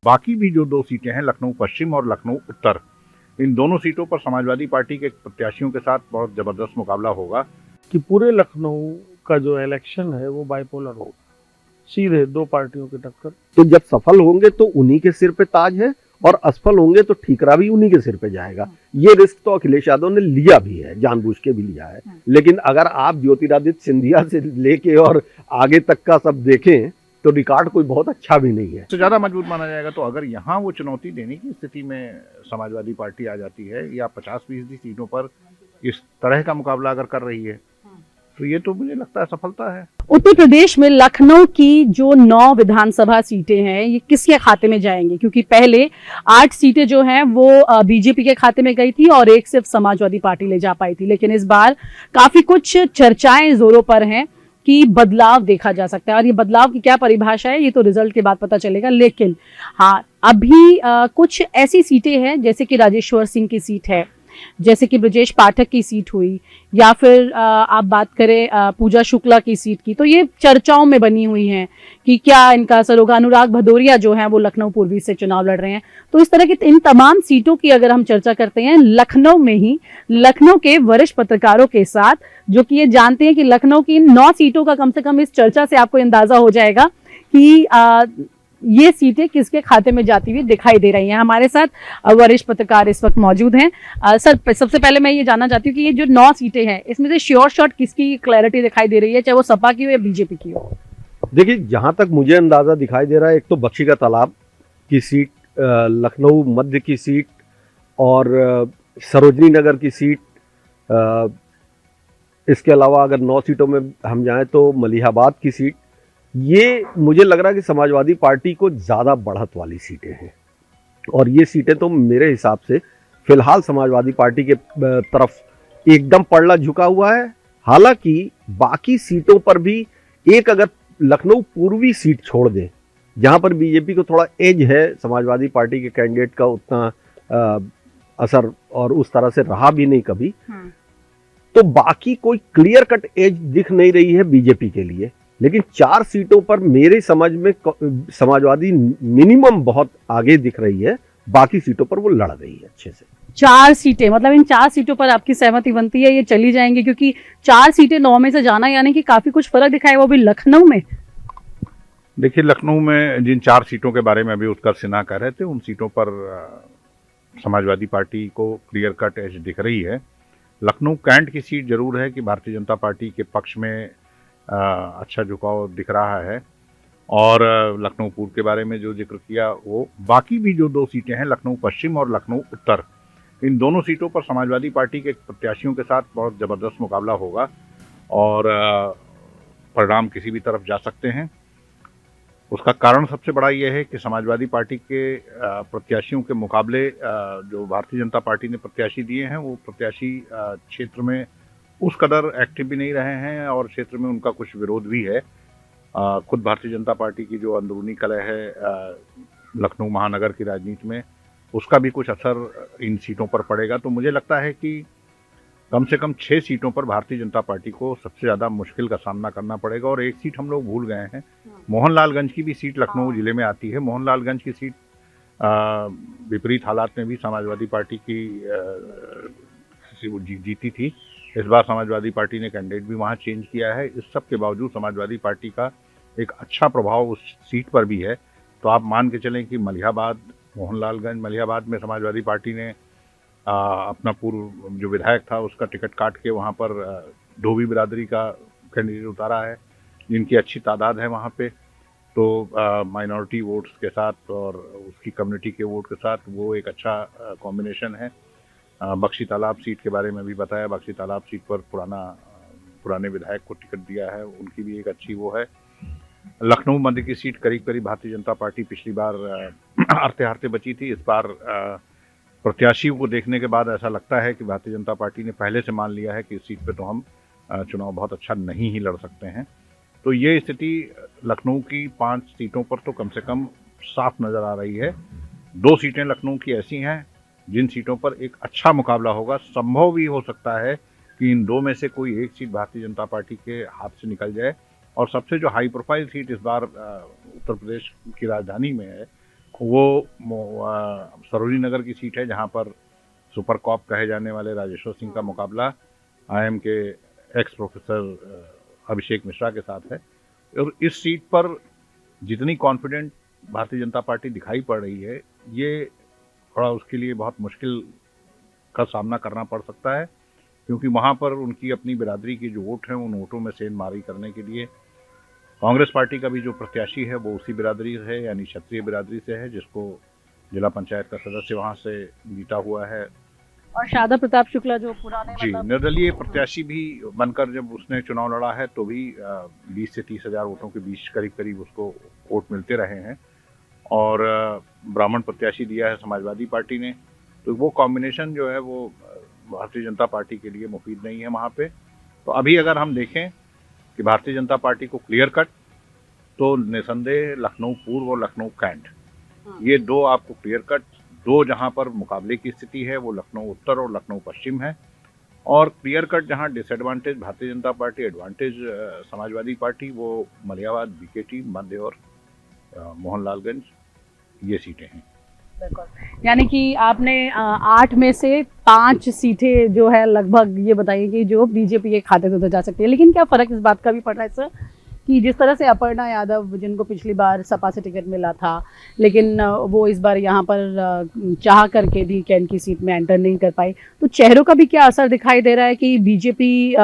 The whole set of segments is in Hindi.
बाकी भी जो 2 सीटें हैं, लखनऊ पश्चिम और लखनऊ उत्तर, इन दोनों सीटों पर समाजवादी पार्टी के प्रत्याशियों के साथ बहुत जबरदस्त मुकाबला होगा कि पूरे लखनऊ का जो इलेक्शन है वो बाइपोलर होगा, सीधे दो पार्टियों की टक्कर। तो जब सफल होंगे तो उन्हीं के सिर पे ताज है और असफल होंगे तो ठीकरा भी उन्हीं के सिर पे जाएगा। ये रिस्क तो अखिलेश यादव ने लिया भी है, जानबूझ के भी लिया है। लेकिन अगर आप ज्योतिरादित्य सिंधिया से लेके और आगे तक का सब देखें तो रिकॉर्ड कोई बहुत अच्छा भी नहीं है। तो ज्यादा मजबूत माना जाएगा। तो अगर यहाँ वो चुनौती देने की स्थिति में समाजवादी पार्टी आ जाती है या 50% सीटों पर इस तरह का मुकाबला अगर कर रही है तो ये तो मुझे लगता है सफलता है। उत्तर प्रदेश में लखनऊ की जो 9 विधानसभा सीटें हैं ये किसके खाते में जाएंगी? क्योंकि पहले 8 सीटें जो हैं वो बीजेपी के खाते में गई थी और एक सिर्फ समाजवादी पार्टी ले जा पाई थी। लेकिन इस बार काफी कुछ चर्चाएं जोरों पर हैं कि बदलाव देखा जा सकता है, और ये बदलाव की क्या परिभाषा है ये तो रिजल्ट के बाद पता चलेगा। लेकिन हाँ, अभी कुछ ऐसी सीटें हैं जैसे कि राजेश्वर सिंह की सीट है, जैसे कि ब्रजेश पाठक की सीट हुई, या फिर आप बात करें पूजा शुक्ला की सीट की, तो ये चर्चाओं में बनी हुई हैं कि क्या इनका असर होगा। अनुराग भदौरिया जो है वो लखनऊ पूर्वी से चुनाव लड़ रहे हैं। तो इस तरह की इन तमाम सीटों की अगर हम चर्चा करते हैं लखनऊ में ही, लखनऊ के वरिष्ठ पत्रकारों के साथ, जो कि ये जानते हैं कि लखनऊ की इन 9 सीटों का कम से कम इस चर्चा से आपको अंदाजा हो जाएगा कि ये सीटें किसके खाते में जाती हुई दिखाई दे रही हैं। हमारे साथ वरिष्ठ पत्रकार इस वक्त मौजूद हैं। सर, सबसे पहले मैं ये जानना चाहती हूँ कि ये जो 9 सीटें हैं इसमें से श्योर शॉट किसकी क्लैरिटी दिखाई दे रही है, चाहे वो सपा की हो या बीजेपी की हो? देखिए, जहां तक मुझे अंदाजा दिखाई दे रहा है, एक तो बख्शी का तालाब की सीट, लखनऊ मध्य की सीट और सरोजनी नगर की सीट, इसके अलावा अगर 9 सीटों में हम जाएं तो मलिहाबाद की सीट, ये मुझे लग रहा है कि समाजवादी पार्टी को ज़्यादा बढ़त वाली सीटें हैं। और ये सीटें तो मेरे हिसाब से फिलहाल समाजवादी पार्टी के तरफ एकदम पलड़ा झुका हुआ है। हालांकि बाकी सीटों पर भी एक अगर लखनऊ पूर्वी सीट छोड़ दें, जहां पर बीजेपी को थोड़ा एज है, समाजवादी पार्टी के कैंडिडेट का उतना असर और उस तरह से रहा भी नहीं कभी, तो बाकी कोई क्लियर कट एज दिख नहीं रही है बीजेपी के लिए। लेकिन 4 सीटों पर मेरे समझ में समाजवादी मिनिमम बहुत आगे दिख रही है, बाकी सीटों पर वो लड़ रही है अच्छे से। 4 सीटें, मतलब इन 4 सीटों पर आपकी सहमति बनती है ये चली जाएंगी? क्योंकि 4 सीटें 9 में से जाना यानी कि काफी कुछ फर्क दिखाए, वो भी लखनऊ में। देखिए, लखनऊ में जिन 4 सीटों के बारे में अभी उत्कर्ष सिन्हा कह रहे थे, उन सीटों पर समाजवादी पार्टी को क्लियर कट एज दिख रही है। लखनऊ कैंट की सीट जरूर है कि भारतीय जनता पार्टी के पक्ष में अच्छा झुकाव दिख रहा है। और लखनऊ पूर्व के बारे में जो जिक्र किया वो, बाकी भी जो 2 सीटें हैं, लखनऊ पश्चिम और लखनऊ उत्तर, इन दोनों सीटों पर समाजवादी पार्टी के प्रत्याशियों के साथ बहुत ज़बरदस्त मुकाबला होगा और परिणाम किसी भी तरफ जा सकते हैं। उसका कारण सबसे बड़ा यह है कि समाजवादी पार्टी के प्रत्याशियों के मुकाबले जो भारतीय जनता पार्टी ने प्रत्याशी दिए हैं, वो प्रत्याशी क्षेत्र में उस कदर एक्टिव भी नहीं रहे हैं और क्षेत्र में उनका कुछ विरोध भी है। खुद भारतीय जनता पार्टी की जो अंदरूनी कलह है लखनऊ महानगर की राजनीति में, उसका भी कुछ असर इन सीटों पर पड़ेगा। तो मुझे लगता है कि कम से कम 6 सीटों पर भारतीय जनता पार्टी को सबसे ज़्यादा मुश्किल का सामना करना पड़ेगा। और एक सीट हम लोग भूल गए हैं, मोहनलालगंज की भी सीट लखनऊ जिले में आती है। मोहनलालगंज की सीट विपरीत हालात में भी समाजवादी पार्टी की जीती थी। इस बार समाजवादी पार्टी ने कैंडिडेट भी वहां चेंज किया है। इस सब के बावजूद समाजवादी पार्टी का एक अच्छा प्रभाव उस सीट पर भी है। तो आप मान के चलें कि मलिहाबाद, मोहनलालगंज, मलिहाबाद में समाजवादी पार्टी ने अपना पूर्व जो विधायक था उसका टिकट काट के वहां पर धोबी बिरादरी का कैंडिडेट उतारा है, जिनकी अच्छी तादाद है वहां पे। तो माइनॉरिटी वोट्स के साथ और उसकी कम्युनिटी के वोट के साथ वो एक अच्छा कॉम्बिनेशन है। बख्शी तालाब सीट के बारे में भी बताया, बख्शी तालाब सीट पर पुराने विधायक को टिकट दिया है, उनकी भी एक अच्छी वो है। लखनऊ मध्य की सीट करीब करीब भारतीय जनता पार्टी पिछली बार हारते हारते बची थी। इस बार प्रत्याशियों को देखने के बाद ऐसा लगता है कि भारतीय जनता पार्टी ने पहले से मान लिया है कि इस सीट पे तो हम चुनाव बहुत अच्छा नहीं ही लड़ सकते हैं। तो ये स्थिति लखनऊ की 5 सीटों पर तो कम से कम साफ नजर आ रही है। 2 सीटें लखनऊ की ऐसी हैं जिन सीटों पर एक अच्छा मुकाबला होगा। संभव भी हो सकता है कि इन 2 में से कोई एक सीट भारतीय जनता पार्टी के हाथ से निकल जाए। और सबसे जो हाई प्रोफाइल सीट इस बार उत्तर प्रदेश की राजधानी में है वो सरोजनी नगर की सीट है जहां पर सुपर कॉप कहे जाने वाले राजेश्वर सिंह का मुकाबला आईएम के एक्स प्रोफेसर अभिषेक मिश्रा के साथ है। और इस सीट पर जितनी कॉन्फिडेंट भारतीय जनता पार्टी दिखाई पड़ रही है, ये थोड़ा उसके लिए बहुत मुश्किल का सामना करना पड़ सकता है, क्योंकि वहाँ पर उनकी अपनी बिरादरी के जो वोट हैं उन वोटों में सेंधमारी करने के लिए कांग्रेस पार्टी का भी जो प्रत्याशी है वो उसी बिरादरी से है, यानी क्षत्रिय बिरादरी से है, जिसको जिला पंचायत का सदस्य वहाँ से जीता हुआ है। और शारदा प्रताप शुक्ला जो पुराने जी, निर्दलीय प्रत्याशी भी बनकर जब उसने चुनाव लड़ा है तो भी 20 से 30 हजार वोटों के बीच करीब करीब उसको वोट मिलते रहे हैं। और ब्राह्मण प्रत्याशी दिया है समाजवादी पार्टी ने, तो वो कॉम्बिनेशन जो है वो भारतीय जनता पार्टी के लिए मुफीद नहीं है वहाँ पे। तो अभी अगर हम देखें कि भारतीय जनता पार्टी को क्लियर कट, तो निसंदेह लखनऊ पूर्व और लखनऊ कैंट, ये दो आपको क्लियर कट, दो जहां पर मुकाबले की स्थिति है वो लखनऊ उत्तर और लखनऊ पश्चिम है। और क्लियर कट जहां disadvantage Bharatiya Janata party, advantage Samajwadi party, वो मलियाबाद, बीकेटी, मध्य और मोहनलालगंज, ये सीटें हैं। यानी कि आपने 8 में से 5 सीटें जो है लगभग ये बताइए कि जो बीजेपी के खाते तो जा सकती है। लेकिन क्या फर्क इस बात का भी पड़ रहा है सर कि जिस तरह से अपर्णा यादव, जिनको पिछली बार सपा से टिकट मिला था, लेकिन वो इस बार यहाँ पर चाह करके भी कैंट की सीट में एंटर नहीं कर पाई, तो चेहरों का भी क्या असर दिखाई दे रहा है कि बीजेपी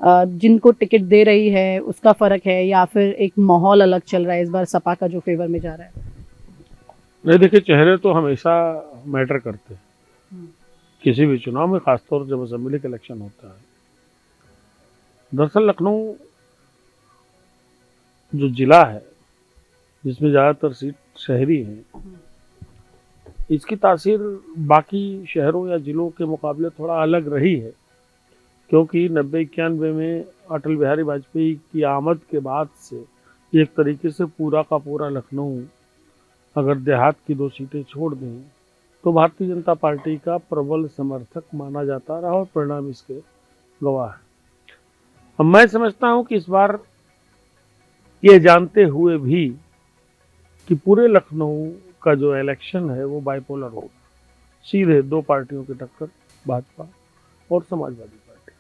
जिनको टिकट दे रही है उसका फर्क है, या फिर एक माहौल अलग चल रहा है इस बार सपा का जो फेवर में जा रहा है? नहीं, देखिए, चेहरे तो हमेशा मैटर करते हैं किसी भी चुनाव में, खासतौर जब असेंबली का इलेक्शन होता है। दरअसल लखनऊ जो जिला है जिसमें ज़्यादातर सीट शहरी हैं, इसकी तासीर बाकी शहरों या जिलों के मुकाबले थोड़ा अलग रही है, क्योंकि 90-91 में अटल बिहारी वाजपेयी की आमद के बाद से एक तरीके से पूरा का पूरा लखनऊ अगर देहात की 2 सीटें छोड़ दें तो भारतीय जनता पार्टी का प्रबल समर्थक माना जाता रहा और परिणाम इसके गवाह है। अब मैं समझता हूं कि इस बार ये जानते हुए भी कि पूरे लखनऊ का जो इलेक्शन है वो बाइपोलर होगा, सीधे 2 पार्टियों की टक्कर, भाजपा और समाजवादी पार्टी।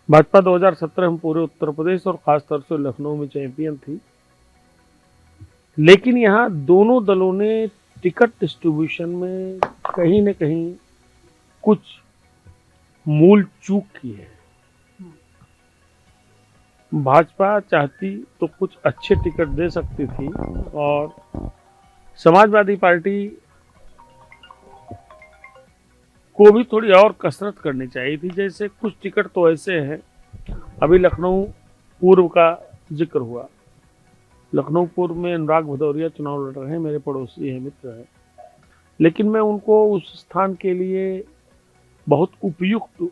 भाजपा 2017 में पूरे उत्तर प्रदेश और खासतौर से लखनऊ में चैंपियन थी, लेकिन यहाँ दोनों दलों ने टिकट डिस्ट्रीब्यूशन में कहीं न कहीं कुछ मूल चूक की है। भाजपा चाहती तो कुछ अच्छे टिकट दे सकती थी और समाजवादी पार्टी को भी थोड़ी और कसरत करनी चाहिए थी। जैसे कुछ टिकट तो ऐसे हैं, अभी लखनऊ पूर्व का जिक्र हुआ, लखनऊ पूर्व में अनुराग भदौरिया चुनाव लड़ रहे हैं, मेरे पड़ोसी हैं, मित्र हैं, लेकिन मैं उनको उस स्थान के लिए बहुत उपयुक्त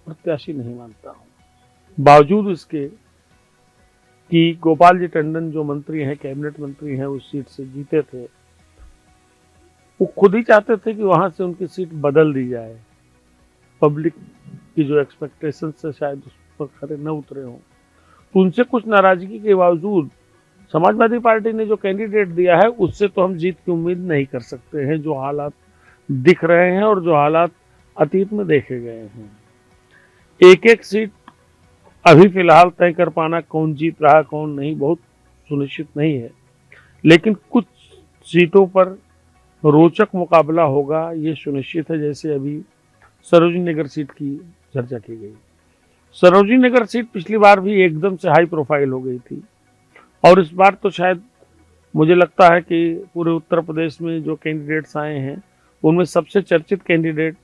प्रत्याशी नहीं मानता हूँ। बावजूद इसके कि गोपाल जी टंडन जो मंत्री हैं, कैबिनेट मंत्री हैं, उस सीट से जीते थे, वो खुद ही चाहते थे कि वहां से उनकी सीट बदल दी जाए। पब्लिक की जो एक्सपेक्टेशन से शायद उस पर खरे न उतरे हों, तो उनसे कुछ नाराजगी के बावजूद समाजवादी पार्टी ने जो कैंडिडेट दिया है उससे तो हम जीत की उम्मीद नहीं कर सकते हैं, जो हालात दिख रहे हैं और जो हालात अतीत में देखे गए हैं। एक एक सीट अभी फिलहाल तय कर पाना कौन जीत रहा कौन नहीं बहुत सुनिश्चित नहीं है, लेकिन कुछ सीटों पर रोचक मुकाबला होगा ये सुनिश्चित है। जैसे अभी सरोजनी नगर सीट की चर्चा की गई, सरोजनी नगर सीट पिछली बार भी एकदम से हाई प्रोफाइल हो गई थी और इस बार तो शायद मुझे लगता है कि पूरे उत्तर प्रदेश में जो कैंडिडेट्स आए हैं उनमें सबसे चर्चित कैंडिडेट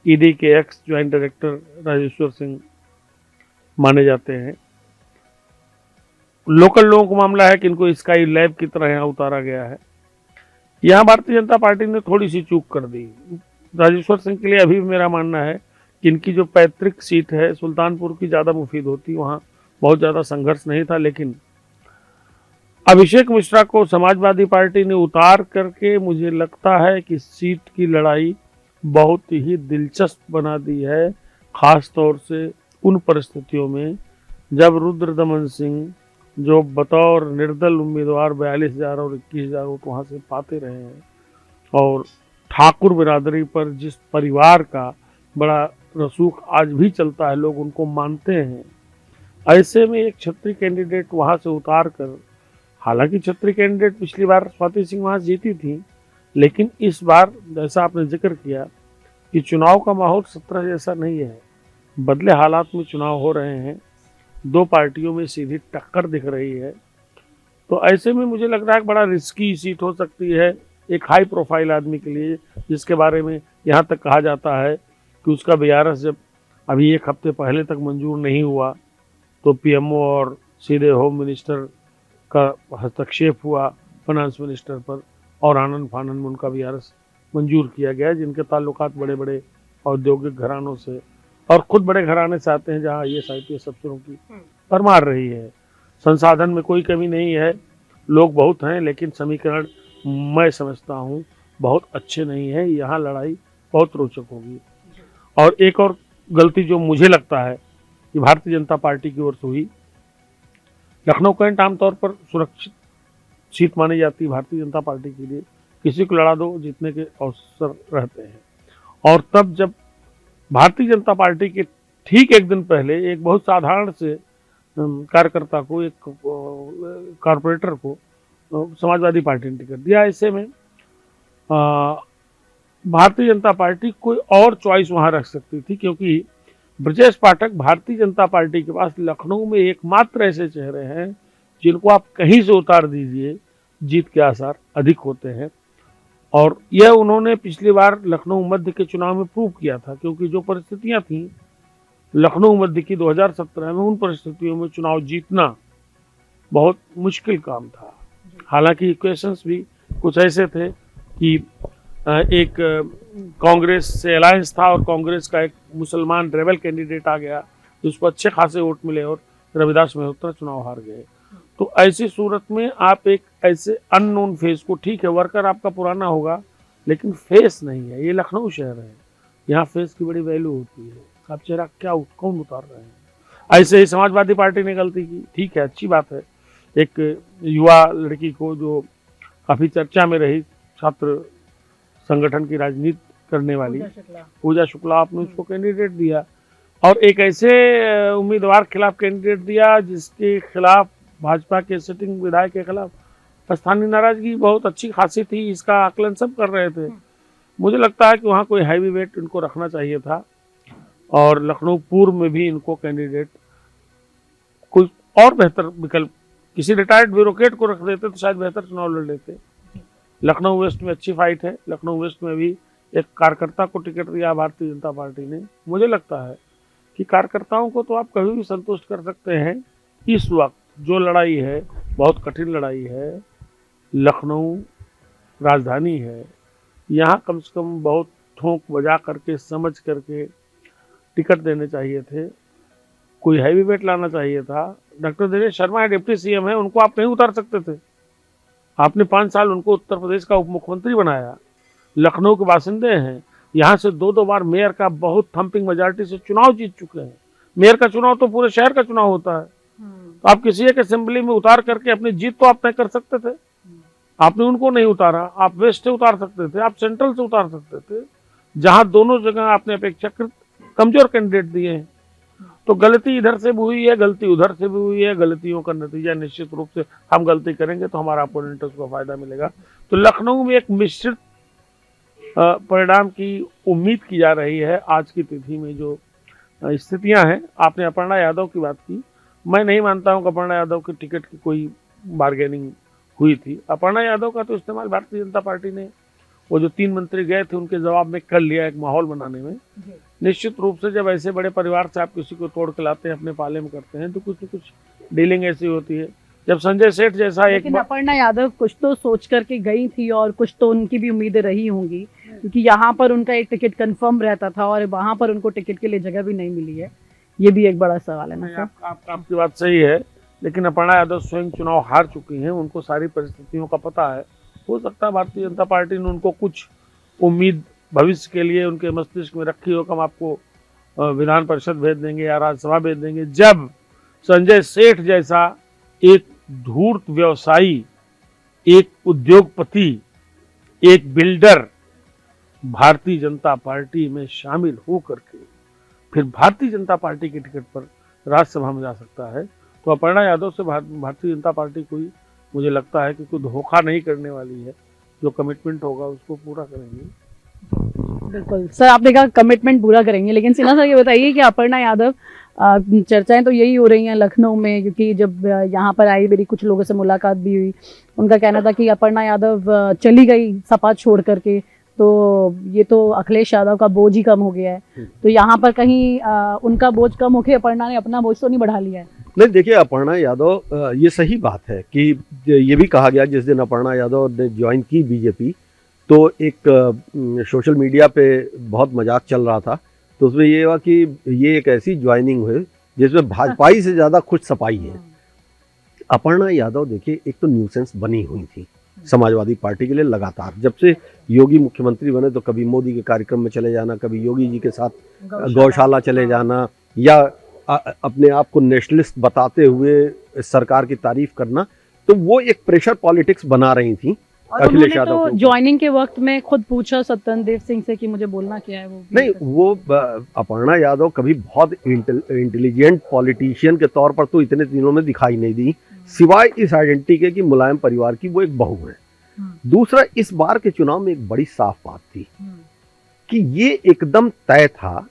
ईडी के x joint director Rajeshwar Singh माने जाते हैं। लोकल लोगों को मामला है कि इनको स्काई लैब की तरह यहाँ उतारा गया है। यहाँ भारतीय जनता पार्टी ने थोड़ी सी चूक कर दी। राजेश्वर सिंह के लिए अभी भी मेरा मानना है कि इनकी जो पैतृक सीट है सुल्तानपुर की ज़्यादा मुफीद होती, वहाँ बहुत ज़्यादा संघर्ष नहीं था, लेकिन अभिषेक मिश्रा को समाजवादी पार्टी ने उतार करके मुझे लगता है कि सीट की लड़ाई बहुत ही दिलचस्प बना दी है, खास तौर से उन परिस्थितियों में जब रुद्रदमन सिंह जो बतौर निर्दल उम्मीदवार 42,000 और 21,000 वोट वहाँ से पाते रहे हैं, और ठाकुर बिरादरी पर जिस परिवार का बड़ा रसूख आज भी चलता है, लोग उनको मानते हैं, ऐसे में एक क्षत्रिय कैंडिडेट वहाँ से उतार कर, हालांकि क्षत्रिय कैंडिडेट पिछली बार स्वाति सिंह वहाँ जीती थी, लेकिन इस बार जैसा आपने जिक्र किया कि चुनाव का माहौल 17 जैसा नहीं है, बदले हालात में चुनाव हो रहे हैं, दो पार्टियों में सीधी टक्कर दिख रही है। तो ऐसे में मुझे लग रहा है कि बड़ा रिस्की सीट हो सकती है एक हाई प्रोफाइल आदमी के लिए, जिसके बारे में यहाँ तक कहा जाता है कि उसका बीआरएस जब अभी एक हफ्ते पहले तक मंजूर नहीं हुआ तो पीएमओ और सीधे होम मिनिस्टर का हस्तक्षेप हुआ फाइनेंस मिनिस्टर पर, और आनन फानन में उनका बीआरएस मंजूर किया गया, जिनके ताल्लुकात बड़े बड़े औद्योगिक घरानों से और खुद बड़े घराने से आते हैं, जहाँ IAS IPS अफसरों की भरमार रही है। संसाधन में कोई कमी नहीं है, लोग बहुत हैं, लेकिन समीकरण मैं समझता हूँ बहुत अच्छे नहीं है। यहाँ लड़ाई बहुत रोचक होगी। और एक और गलती जो मुझे लगता है कि भारतीय जनता पार्टी की ओर से हुई, लखनऊ कैंट आमतौर पर सुरक्षित सीट मानी जाती है भारतीय जनता पार्टी के लिए, किसी को लड़ा दो जीतने के अवसर रहते हैं। और तब जब भारतीय जनता पार्टी के ठीक एक दिन पहले एक बहुत साधारण से कार्यकर्ता को, एक कारपोरेटर को समाजवादी पार्टी ने टिकट दिया, ऐसे में भारतीय जनता पार्टी कोई और चॉइस वहां रख सकती थी, क्योंकि ब्रजेश पाठक भारतीय जनता पार्टी के पास लखनऊ में एकमात्र ऐसे चेहरे हैं जिनको आप कहीं से उतार दीजिए जीत के आसार अधिक होते हैं। और यह उन्होंने पिछली बार लखनऊ मध्य के चुनाव में प्रूव किया था, क्योंकि जो परिस्थितियां थीं लखनऊ मध्य की 2017 में, उन परिस्थितियों में चुनाव जीतना बहुत मुश्किल काम था। हालांकि इक्वेशंस भी कुछ ऐसे थे कि एक कांग्रेस से अलायंस था और कांग्रेस का एक मुसलमान रेबल कैंडिडेट आ गया जिसको अच्छे खासे वोट मिले और रविदास मल्होत्रा चुनाव हार गए। तो ऐसी सूरत में आप एक ऐसे अननोन फेस को, ठीक है वर्कर आपका पुराना होगा लेकिन फेस नहीं है, ये लखनऊ शहर है, यहाँ फेस की बड़ी वैल्यू होती है, आप चेहरा क्या कौन उतार रहे हैं। ऐसे ही समाजवादी पार्टी ने गलती की, ठीक है अच्छी बात है, एक युवा लड़की को जो काफी चर्चा में रही, छात्र संगठन की राजनीति करने वाली पूजा शुक्ला, आपने उसको कैंडिडेट दिया, और एक ऐसे उम्मीदवार खिलाफ कैंडिडेट दिया जिसके खिलाफ भाजपा के सिटिंग विधायक के खिलाफ स्थानीय नाराजगी बहुत अच्छी खासी थी, इसका आकलन सब कर रहे थे। मुझे लगता है कि वहाँ कोई हैवी वेट इनको रखना चाहिए था, और लखनऊ पूर्व में भी इनको कैंडिडेट कोई और बेहतर विकल्प, किसी रिटायर्ड ब्यूरोक्रेट को रख देते तो शायद बेहतर चुनाव लड़ लेते। लखनऊ वेस्ट में अच्छी फाइट है, लखनऊ वेस्ट में भी एक कार्यकर्ता को टिकट दिया भारतीय जनता पार्टी ने। मुझे लगता है कि कार्यकर्ताओं को तो आप कभी भी संतुष्ट कर सकते हैं। इस वक्त जो लड़ाई है बहुत कठिन लड़ाई है, लखनऊ राजधानी है, यहाँ कम से कम बहुत ठोंक बजा करके समझ करके टिकट देने चाहिए थे, कोई हैवी वेट लाना चाहिए था। Doctor Dinesh Sharma deputy CM है, उनको आप नहीं उतार सकते थे, आपने 5 साल उनको उत्तर प्रदेश का उप मुख्यमंत्री बनाया, लखनऊ के बासिंदे हैं, यहाँ से 2 बार मेयर का बहुत थम्पिंग मेजॉरिटी से चुनाव जीत चुके हैं। मेयर का चुनाव तो पूरे शहर का चुनाव होता है, तो आप किसी एक असेंबली में उतार करके अपनी जीत तो आप तय कर सकते थे, आपने उनको नहीं उतारा। आप वेस्ट से उतार सकते थे, आप सेंट्रल से उतार सकते थे, जहां दोनों जगह आपने अपेक्षाकृत कमजोर कैंडिडेट दिए हैं। तो गलती इधर से भी हुई है, गलती उधर से भी हुई है, गलतियों का नतीजा निश्चित रूप से हम गलती करेंगे तो हमारा अपोनेंट उसको फायदा मिलेगा। तो लखनऊ में एक मिश्रित परिणाम की उम्मीद की जा रही है। आज की तिथि में जो स्थितियां हैं, आपने अपर्णा यादव की बात की, मैं नहीं मानता हूं कि अपर्णा यादव के टिकट की कोई बार्गेनिंग हुई थी। अपर्णा यादव का तो इस्तेमाल भारतीय जनता पार्टी ने, वो जो 3 मंत्री गए थे उनके जवाब में कर लिया एक माहौल बनाने में। निश्चित रूप से जब ऐसे बड़े परिवार से आप किसी को तोड़ के लाते हैं, अपने पाले में करते हैं, तो कुछ न कुछ डीलिंग ऐसी होती है। जब संजय सेठ जैसा एक, लेकिन अपर्णा यादव कुछ तो सोच करके गई थी और कुछ तो उनकी भी उम्मीदें रही होंगी, क्योंकि यहाँ पर उनका एक टिकट कंफर्म रहता था और वहां पर उनको टिकट के लिए जगह भी नहीं मिली है, ये भी एक बड़ा सवाल है ना सर। आपकी बात सही है, लेकिन अपर्णा यादव स्वयं चुनाव हार चुकी हैं, उनको सारी परिस्थितियों का पता है। हो सकता है भारतीय जनता पार्टी ने उनको कुछ उम्मीद भविष्य के लिए उनके मस्तिष्क में रखी हो कि हम आपको विधान परिषद भेज देंगे या राज्यसभा भेज देंगे। जब संजय सेठ जैसा एक धूर्त व्यवसायी, एक उद्योगपति, एक बिल्डर भारतीय जनता पार्टी में शामिल हो करके फिर भारतीय जनता पार्टी के टिकट पर राज्यसभा में जा सकता है, तो अपर्णा यादव से भारतीय जनता पार्टी कोई, मुझे लगता है कि कोई धोखा नहीं करने वाली है। जो कमिटमेंट होगा उसको पूरा करेंगे। बिल्कुल सर, आपने कहा कमिटमेंट पूरा करेंगे, लेकिन सिन्हा सर ये बताइए कि अपर्णा यादव, चर्चाएं तो यही हो रही हैं लखनऊ में, क्योंकि जब यहाँ पर आई, मेरी कुछ लोगों से मुलाकात भी हुई, उनका कहना था कि अपर्णा यादव चली गई सपा छोड़ करके, तो ये तो अखिलेश यादव का बोझ ही कम हो गया है। तो यहाँ पर कहीं उनका बोझ कम होके अपर्णा ने अपना बोझ तो नहीं बढ़ा लिया है? नहीं, देखिए अपर्णा यादव, ये सही बात है कि ये भी कहा गया जिस दिन अपर्णा यादव ने ज्वाइन की बीजेपी, तो एक सोशल मीडिया पे बहुत मजाक चल रहा था, तो उसमें ये हुआ कि ये एक ऐसी ज्वाइनिंग हुई जिसमें भाजपाई से ज़्यादा खुद सपाई है। अपर्णा यादव देखिए एक तो न्यूसेंस बनी हुई थी समाजवादी पार्टी के लिए लगातार, जब से योगी मुख्यमंत्री बने तो कभी मोदी के कार्यक्रम में चले जाना, कभी योगी जी के साथ गौशाला चले जाना, या अपने आप को नेशनलिस्ट बताते हुए सरकार की तारीफ करना, तो वो एक प्रेशर पॉलिटिक्स बना रही थी अखिलेश यादव को। ज्वाइनिंग के वक्त में खुद पूछा सत्येंद्र सिंह से कि मुझे बोलना क्या है, वो नहीं, वो अपर्णा यादव कभी बहुत इंटेलिजेंट पॉलिटिशियन के तौर पर तो इतने दिनों में दिखाई नहीं दी, सिवाय इस आइडेंटिटी के कि मुलायम परिवार की वो एक बहू है। दूसरा, इस बार के चुनाव में एक बड़ी साफ बात थी कि ये एकदम तय था।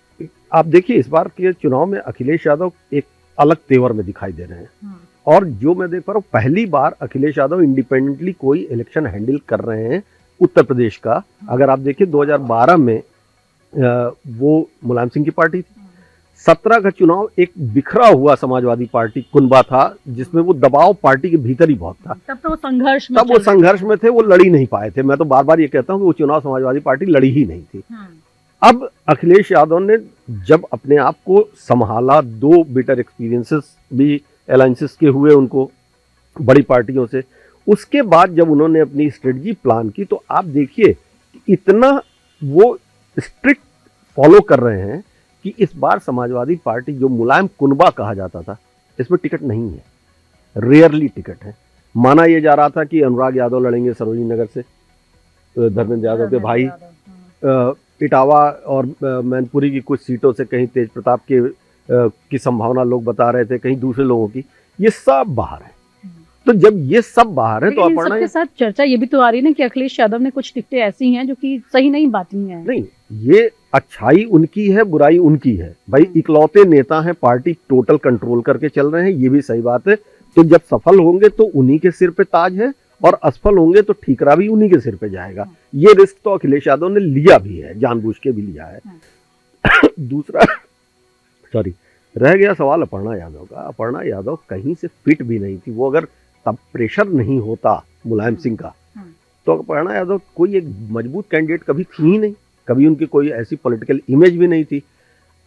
आप देखिए इस बार के चुनाव में अखिलेश यादव एक अलग तेवर में दिखाई दे रहे हैं, और जो मैं देख पा रहा हूँ पहली बार अखिलेश यादव इंडिपेंडेंटली कोई इलेक्शन हैंडल कर रहे हैं उत्तर प्रदेश का। अगर आप देखिए 2012 में वो मुलायम सिंह की पार्टी थी, 17 का चुनाव एक बिखरा हुआ समाजवादी पार्टी कुनबा था, जिसमें वो दबाव पार्टी के भीतर ही बहुत था। तब तो वो संघर्ष में थे, वो लड़ ही नहीं पाए थे। मैं तो बार बार ये कहता हूँ कि वो चुनाव समाजवादी पार्टी लड़ी ही नहीं थी। अब अखिलेश यादव ने जब अपने आप को संभाला, 2 बिटर एक्सपीरियंसेस भी अलायंसेस के हुए उनको बड़ी पार्टियों से, उसके बाद जब उन्होंने अपनी स्ट्रेटजी प्लान की, तो आप देखिए इतना वो स्ट्रिक्ट फॉलो कर रहे हैं कि इस बार समाजवादी पार्टी, जो मुलायम कुनबा कहा जाता था, इसमें टिकट नहीं है, रेयरली टिकट है। माना यह जा रहा था कि अनुराग यादव लड़ेंगे सरोजनी नगर से, धर्मेंद्र यादव के भाई, इटावा और मैनपुरी की कुछ सीटों से कहीं तेज प्रताप के की संभावना लोग बता रहे थे, कहीं दूसरे लोगों की, ये सब बाहर है। तो जब ये सब बाहर है तो अपर्णा के साथ चर्चा ये भी तो आ रही है ना कि अखिलेश यादव ने कुछ टिकटें ऐसी हैं जो कि सही नहीं बाती हैं। नहीं, ये अच्छाई उनकी है, बुराई उनकी है भाई। इकलौते नेता हैं, पार्टी टोटल कंट्रोल करके चल रहे हैं, ये भी सही बात है। तो जब सफल होंगे तो उन्हीं के सिर पे ताज है, और असफल होंगे तो ठीकरा भी उन्हीं के सिर पे जाएगा। ये रिस्क तो अखिलेश यादव ने लिया भी है, जानबूझ के भी लिया है। दूसरा, सॉरी, रह गया सवाल अपर्णा यादव का। अपर्णा यादव कहीं से फिट भी नहीं थी। वो अगर तब प्रेशर नहीं होता मुलायम सिंह का, तो अपर्णा यादव कोई एक मजबूत कैंडिडेट कभी थी ही नहीं, कभी उनकी कोई ऐसी पॉलिटिकल इमेज भी नहीं थी।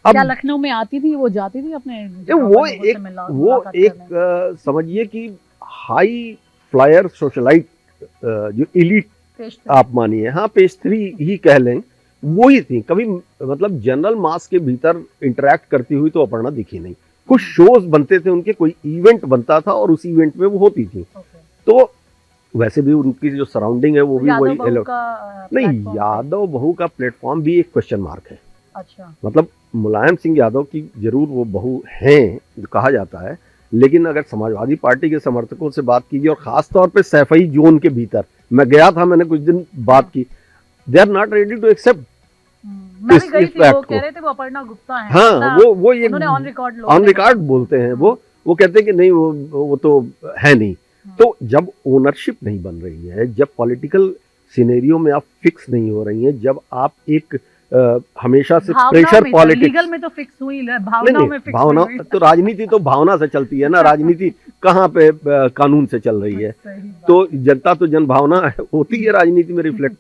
अब क्या लखनऊ में आती थी, वो जाती थी अपने, वो एक समझिए कि हाई फ्लायर सोशलाइट, जो इलीट आप मानिए, हाँ पेज 3 ही कह लें, वो ही थी। कभी मतलब जनरल मास के भीतर इंटरेक्ट करती हुई तो अपर्णा दिखी नहीं। कुछ शोज बनते थे उनके, कोई इवेंट बनता था और उस इवेंट में वो होती थी। तो वैसे भी उनकी जो सराउंडिंग है वो भी वही नहीं, यादव बहू का प्लेटफॉर्म भी एक क्वेश्चन मार्क है। अच्छा, मतलब मुलायम सिंह यादव की जरूर वो बहू हैं कहा जाता है, लेकिन अगर समाजवादी पार्टी के समर्थकों से बात कीजिए, और खास तौर पे सैफई जोन के भीतर, मैं गया था, मैंने कुछ दिन बात की, they are not ready to accept इस फैक्ट को। कह रहे थे वो अपर्णा गुप्ता है। हाँ, वो ये ऑन रिकॉर्ड बोलते हैं, वो कहते हैं कि नहीं वो तो है नहीं। तो जब ओनरशिप नहीं बन रही है, जब पॉलिटिकल सिनेरियो में आप फिक्स नहीं हो रही हैं, जब आप एक हमेशा से प्रेशर पॉलिटिक्स, लीगल में तो फिक्स हुई, भावनाओं में फिक्स भावना तो राजनीति तो भावना से चलती है ना। राजनीति कहाँ पे कानून से चल रही है? तो जनता तो जन भावना होती है राजनीति में रिफ्लेक्ट।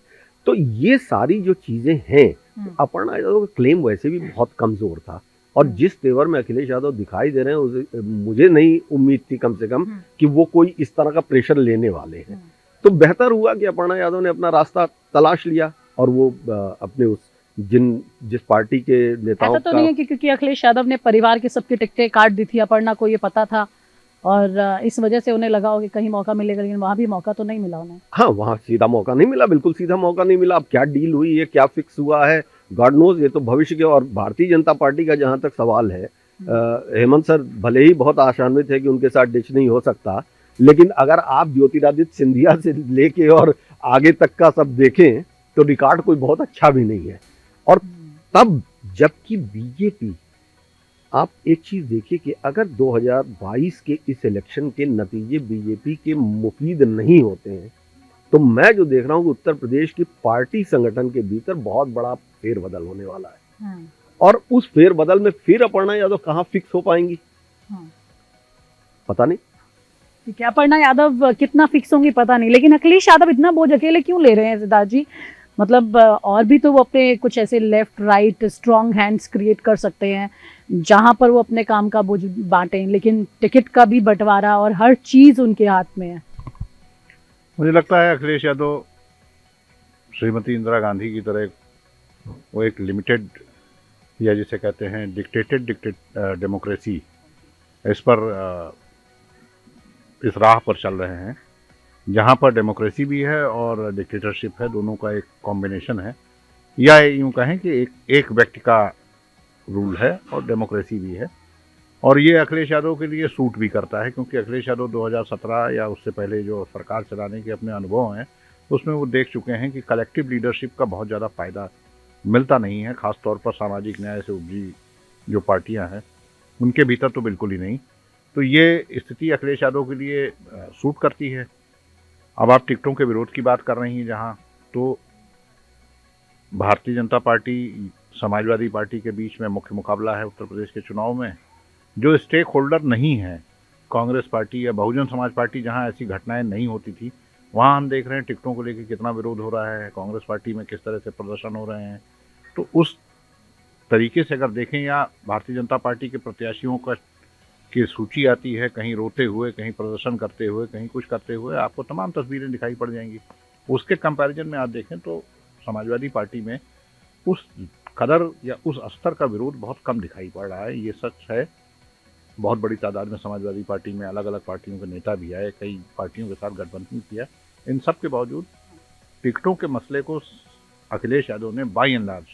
तो ये सारी जो चीजें हैं, अपर्णा यादव का क्लेम वैसे भी बहुत कमजोर था, और जिस तेवर में अखिलेश यादव दिखाई दे रहे हैं, मुझे नहीं उम्मीद थी कम से कम कि वो कोई इस तरह का प्रेशर लेने वाले हैं। तो बेहतर हुआ कि अपर्णा यादव ने अपना रास्ता तलाश लिया, और वो अपने उस जिस पार्टी के नेताओं ऐसा तो नहीं है कि क्योंकि अखिलेश यादव ने परिवार के सबकी टिकटें काट दी थी, अपर्णा को ये पता था और इस वजह से उन्हें लगा हो कि कहीं मौका मिलेगा, लेकिन वहां भी मौका तो नहीं मिला उन्हें। हाँ, वहाँ सीधा मौका नहीं मिला, बिल्कुल सीधा मौका नहीं मिला। अब क्या डील हुई है, क्या फिक्स हुआ है, गॉड नोज, ये तो भविष्य के। और भारतीय जनता पार्टी का जहाँ तक सवाल है, हेमंत सर भले ही बहुत आशान्वित है कि उनके साथ डिच नहीं हो सकता, लेकिन अगर आप ज्योतिरादित्य सिंधिया से लेके और आगे तक का सब देखें तो रिकॉर्ड कोई बहुत अच्छा भी नहीं है। और तब जबकि बीजेपी, आप एक चीज देखिए कि अगर 2022 के इस इलेक्शन के नतीजे बीजेपी के मुफीद नहीं होते हैं, तो मैं जो देख रहा हूँ कि उत्तर प्रदेश की पार्टी संगठन के भीतर बहुत बड़ा फेरबदल होने वाला है। और उस फेरबदल में फिर अपर्णा यादव कहाँ फिक्स हो पाएंगी, पता नहीं। कि क्या अपर्णा यादव कितना फिक्स होंगी पता नहीं, लेकिन अखिलेश यादव इतना बोझ अकेले क्यों ले रहे हैं सिद्धार्थ जी? मतलब और भी तो वो अपने कुछ ऐसे left right strong hands create कर सकते हैं जहां पर वो अपने काम का बोझ बांटें, लेकिन टिकट का भी बंटवारा और हर चीज उनके हाथ में है। मुझे लगता है अखिलेश यादव श्रीमती इंदिरा गांधी की तरह वो एक लिमिटेड, या जिसे कहते हैं डिक्टेटेड डेमोक्रेसी, इस राह पर चल रहे हैं जहां पर डेमोक्रेसी भी है और डिक्टेटरशिप है, दोनों का एक कॉम्बिनेशन है। या यूं कहें कि एक व्यक्ति का रूल है और डेमोक्रेसी भी है। और ये अखिलेश यादव के लिए सूट भी करता है, क्योंकि अखिलेश यादव 2017 या उससे पहले जो सरकार चलाने के अपने अनुभव हैं उसमें वो देख चुके हैं कि कलेक्टिव लीडरशिप का बहुत ज़्यादा फायदा मिलता नहीं है, खासतौर पर सामाजिक न्याय से उपजी जो पार्टियां हैं उनके भीतर तो बिल्कुल ही नहीं। तो ये स्थिति अखिलेश यादव के लिए सूट करती है। अब आप टिकटों के विरोध की बात कर रही हैं जहां, तो भारतीय जनता पार्टी समाजवादी पार्टी के बीच में मुख्य मुकाबला है उत्तर प्रदेश के चुनाव में। जो स्टेक होल्डर नहीं है, कांग्रेस पार्टी या बहुजन समाज पार्टी, जहां ऐसी घटनाएं नहीं होती थी, वहां हम देख रहे हैं टिकटों को लेकर कितना विरोध हो रहा है, कांग्रेस पार्टी में किस तरह से प्रदर्शन हो रहे हैं। तो उस तरीके से अगर देखें, या भारतीय जनता पार्टी के प्रत्याशियों की सूची आती है, कहीं रोते हुए, कहीं प्रदर्शन करते हुए, कहीं कुछ करते हुए, आपको तमाम तस्वीरें दिखाई पड़ जाएंगी। उसके कंपैरिजन में आप देखें तो समाजवादी पार्टी में उस कदर या उस स्तर का विरोध बहुत कम दिखाई पड़ रहा है। ये सच है। बहुत बड़ी तादाद में समाजवादी पार्टी में अलग अलग पार्टियों के नेता भी आए, कई पार्टियों के साथ गठबंधन किया। इन सब के बावजूद टिकटों के मसले को अखिलेश यादव ने बाई एंड लार्ज,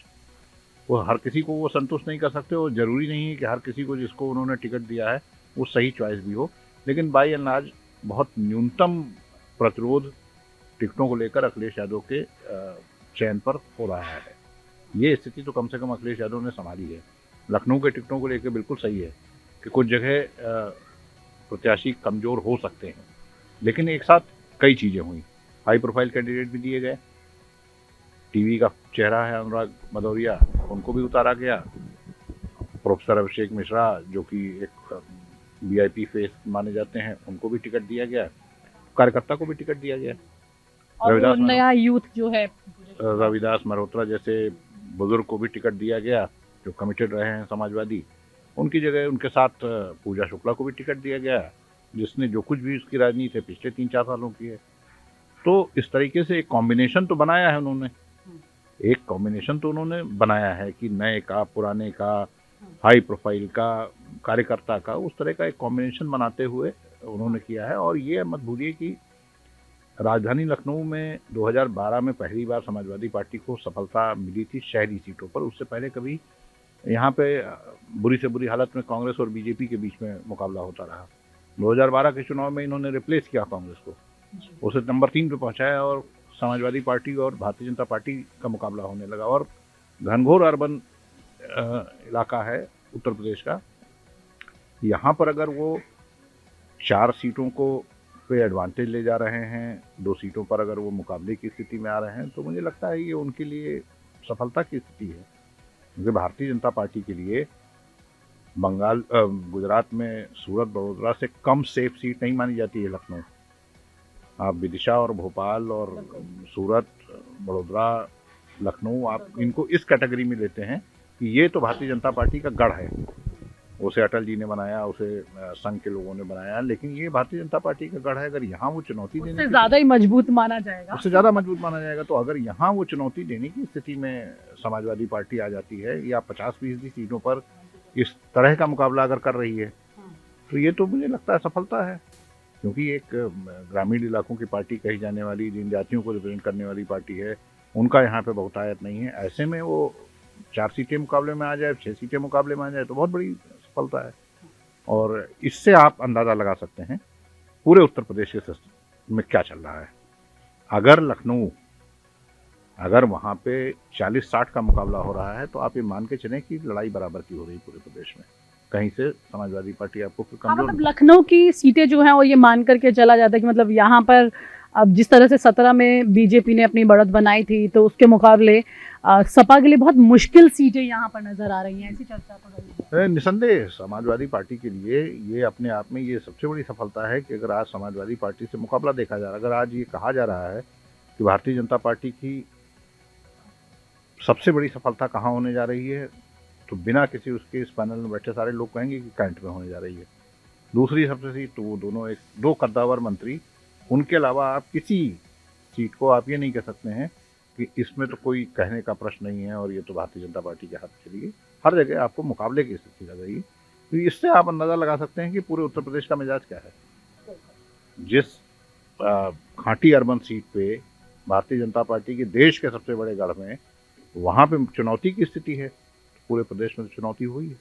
वो हर किसी को वो संतुष्ट नहीं कर सकते, और ज़रूरी नहीं है कि हर किसी को जिसको उन्होंने टिकट दिया है वो सही चॉइस भी हो, लेकिन बाई एंड लार्ज बहुत न्यूनतम प्रतिरोध टिकटों को लेकर अखिलेश यादव के चयन पर हो रहा है। ये स्थिति तो कम से कम अखिलेश यादव ने संभाली है। लखनऊ के टिकटों को लेकर बिल्कुल सही है कि कुछ जगह प्रत्याशी कमज़ोर हो सकते हैं, लेकिन एक साथ कई चीज़ें हुई। हाई प्रोफाइल कैंडिडेट भी दिए गए, टीवी का चेहरा है अनुराग भदौरिया, उनको भी उतारा गया। प्रोफेसर अभिषेक मिश्रा जो कि एक वीआईपी फेस माने जाते हैं, उनको भी टिकट दिया गया। कार्यकर्ता को भी टिकट दिया गया। और नया यूथ जो है, रविदास मल्होत्रा जैसे बुजुर्ग को भी टिकट दिया गया जो कमिटेड रहे हैं समाजवादी। उनकी जगह उनके साथ पूजा शुक्ला को भी टिकट दिया गया, जिसने जो कुछ भी उसकी राजनीति है पिछले 3-4 सालों की है। तो इस तरीके से एक कॉम्बिनेशन तो बनाया है उन्होंने, एक कॉम्बिनेशन तो उन्होंने बनाया है कि नए का, पुराने का, हाई प्रोफाइल का, कार्यकर्ता का, उस तरह का एक कॉम्बिनेशन बनाते हुए उन्होंने किया है। और ये मत भूलिए कि राजधानी लखनऊ में 2012 में पहली बार समाजवादी पार्टी को सफलता मिली थी शहरी सीटों पर। उससे पहले कभी यहाँ पे बुरी से बुरी हालत में कांग्रेस और बीजेपी के बीच में मुकाबला होता रहा। 2012 के चुनाव में इन्होंने रिप्लेस किया कांग्रेस को, उसे नंबर 3 पे पहुँचाया, और समाजवादी पार्टी और भारतीय जनता पार्टी का मुकाबला होने लगा। और घनघोर अर्बन इलाका है उत्तर प्रदेश का, यहाँ पर अगर वो 4 सीटों को पे एडवांटेज ले जा रहे हैं, 2 सीटों पर अगर वो मुकाबले की स्थिति में आ रहे हैं, तो मुझे लगता है ये उनके लिए सफलता की स्थिति है। क्योंकि भारतीय जनता पार्टी के लिए गुजरात में सूरत बड़ोदरा से कम सेफ सीट नहीं मानी जाती है लखनऊ। आप विदिशा और भोपाल और सूरत, बड़ोदरा, लखनऊ, आप इनको इस कैटेगरी में लेते हैं कि ये तो भारतीय जनता पार्टी का गढ़ है। उसे अटल जी ने बनाया, उसे संघ के लोगों ने बनाया, लेकिन ये भारतीय जनता पार्टी का गढ़ है। अगर यहाँ वो चुनौती देने, उससे ज़्यादा ही मजबूत माना जाएगा, उससे ज़्यादा मजबूत माना जाएगा। तो अगर यहाँ वो चुनौती देने की स्थिति में समाजवादी पार्टी आ जाती है, या 50-50 सीटों पर इस तरह का मुकाबला अगर कर रही है, तो ये तो मुझे लगता है सफलता है, क्योंकि एक ग्रामीण इलाकों की पार्टी कही जाने वाली, जिन जातियों को रिप्रेजेंट करने वाली पार्टी है, उनका यहाँ पे बहुतायत नहीं है। ऐसे में वो 4 सीटें मुकाबले में आ जाए, 6 सीटें मुकाबले में आ जाए तो बहुत बड़ी सफलता है। और इससे आप अंदाज़ा लगा सकते हैं पूरे उत्तर प्रदेश के सिस्टम में क्या चल रहा है। अगर वहाँ पे 40-60 का मुकाबला हो रहा है तो आप ये मान के चलें कि लड़ाई बराबर की हो रही पूरे प्रदेश में। कहीं से समाजवादी पार्टी आपको फिर कमजोर मतलब लखनऊ की सीटें जो हैं वो ये मान करके चला जाता है कि मतलब यहाँ पर अब जिस तरह से 17 में बीजेपी ने अपनी बढ़त बनाई थी तो उसके मुकाबले सपा के लिए बहुत मुश्किल सीटें यहाँ पर नजर आ रही हैं, ऐसी चर्चा तो रही है। निसंदेह समाजवादी पार्टी के लिए ये अपने आप में ये सबसे बड़ी सफलता है कि अगर आज समाजवादी पार्टी से मुकाबला देखा जा रहा है, अगर आज ये कहा जा रहा है कि भारतीय जनता पार्टी की सबसे बड़ी सफलता कहाँ होने जा रही है, तो बिना किसी उसके इस पैनल में बैठे सारे लोग कहेंगे कि कैंट में होने जा रही है। दूसरी सबसे सीट तो वो दोनों दो कद्दावर मंत्री, उनके अलावा आप किसी सीट को आप ये नहीं कह सकते हैं कि इसमें तो कोई कहने का प्रश्न नहीं है और ये तो भारतीय जनता पार्टी के हाथ चली गई। हर जगह आपको मुकाबले की स्थिति लग रही है। तो इससे आप अंदाज़ा लगा सकते हैं कि पूरे उत्तर प्रदेश का मिजाज क्या है। जिस खांटी अर्बन सीट पे भारतीय जनता पार्टी के देश के सबसे बड़े गढ़ में वहाँ पे चुनौती की स्थिति है, पूरे प्रदेश में चुनौती हुई है।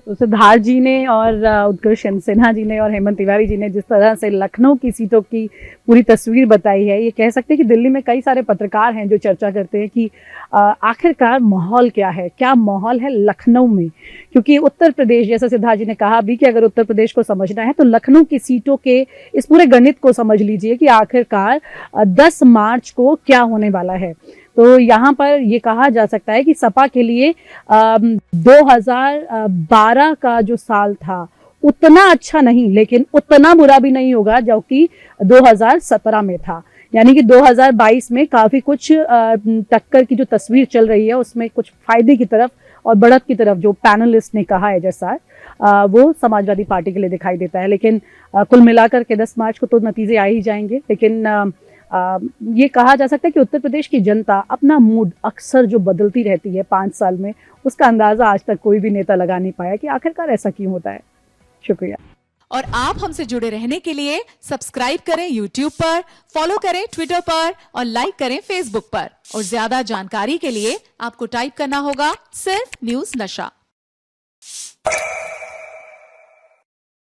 तो सिद्धार्थ जी ने और उत्कर्ष सिन्हा जी ने और हेमंत तिवारी जी ने जिस तरह से लखनऊ की सीटों की पूरी तस्वीर बताई है, ये कह सकते हैं कि दिल्ली में कई सारे पत्रकार हैं जो चर्चा करते हैं कि आखिरकार माहौल क्या है, क्या माहौल है लखनऊ में। क्योंकि उत्तर प्रदेश, जैसा सिद्धार्थ जी ने कहा भी कि अगर उत्तर प्रदेश को समझना है तो लखनऊ की सीटों के इस पूरे गणित को समझ लीजिए कि आखिरकार 10 मार्च को क्या होने वाला है। तो यहाँ पर ये कहा जा सकता है कि सपा के लिए 2012 का जो साल था उतना अच्छा नहीं, लेकिन उतना बुरा भी नहीं होगा जो कि 2017 में था। यानी कि 2022 में काफी कुछ टक्कर की जो तस्वीर चल रही है उसमें कुछ फायदे की तरफ और बढ़त की तरफ जो पैनलिस्ट ने कहा है जैसा वो समाजवादी पार्टी के लिए दिखाई देता है। लेकिन कुल मिलाकर के 10 मार्च को तो नतीजे आ ही जाएंगे। लेकिन ये कहा जा सकता है कि उत्तर प्रदेश की जनता अपना मूड अक्सर जो बदलती रहती है 5 साल में, उसका अंदाजा आज तक कोई भी नेता लगा नहीं पाया कि आखिरकार ऐसा क्यों होता है। शुक्रिया। और आप हमसे जुड़े रहने के लिए सब्सक्राइब करें YouTube पर, फॉलो करें Twitter पर और लाइक करें Facebook पर। और ज्यादा जानकारी के लिए आपको टाइप करना होगा सिर्फ न्यूज़ नशा।